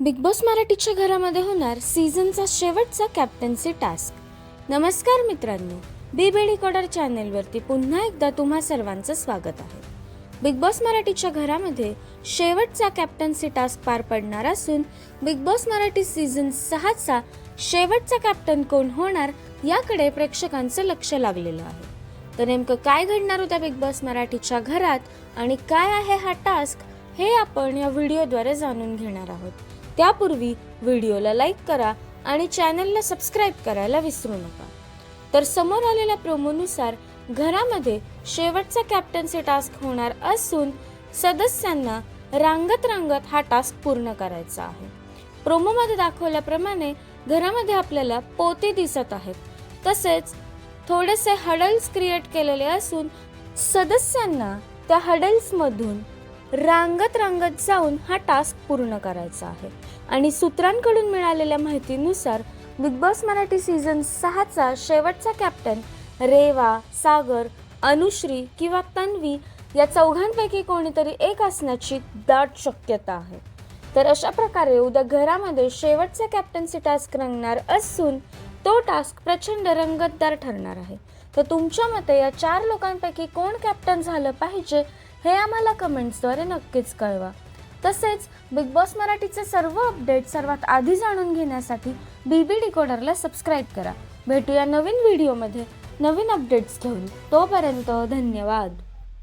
Big boss मराठीच्या घरामध्ये होणार सीझनचा शेवटचा कॅप्टन्सी टास्क. नमस्कार मित्रांनो, बी डिकोडर चॅनेलवरती पुन्हा एकदा तुम्हा सर्वांचं स्वागत आहे. बिग बॉस मराठीच्या घरामध्ये शेवटचा कॅप्टन्सी टास्क पार पडणार असून बिग बॉस मराठी सीझन 6चा शेवटचा कॅप्टन कोण होणार याकडे प्रेक्षकांचं लक्ष लागलेलं आहे. तर नेमकं काय घडणार होत्या बिग बॉस मराठीच्या घरात आणि काय आहे हा टास्क हे आपण या व्हिडिओद्वारे जाणून घेणार आहोत. त्यापूर्वी व्हिडिओला लाईक करा आणि चॅनलला सबस्क्राईब करायला विसरू नका. तर समोर आलेल्या प्रोमोनुसार घरामध्ये शेवटचा कॅप्टन्सी टास्क होणार असून सदस्यांना रांगत रांगत हा टास्क पूर्ण करायचा आहे. प्रोमोमध्ये दाखवल्याप्रमाणे घरामध्ये आपल्याला पोते दिसत आहेत. तसेच थोडेसे हडल्स क्रिएट केलेले असून सदस्यांना त्या हडल्समधून रांगत रांगत जाऊन हा टास्क पूर्ण करायचा आहे. आणि सूत्रांकडून मिळालेल्या माहितीनुसार बिग बॉस मराठी सीझन 6चा शेवटचा कॅप्टन रेवा, सागर, अनुश्री किंवा तन्वी या चौघांपैकी कोणीतरी एक असण्याची दाट शक्यता आहे. तर अशा प्रकारे उद्या घरामध्ये शेवटचा कॅप्टन्सी टास्क रंगणार असून तो टास्क प्रचंड रंगतदार ठरणार आहे. तर तुमच्या मते या 4 लोकांपैकी कोण कॅप्टन झालं पाहिजे हे आम्हाला कमेंट्सद्वारे नक्कीच कळवा. तसेच बिग बॉस मराठीचे सर्व अपडेट सर्वात आधी जाणून घेण्यासाठी बी डिकोडरला सबस्क्राईब करा. भेटूया नवीन व्हिडिओमध्ये नवीन अपडेट्स घेऊन. तोपर्यंत धन्यवाद.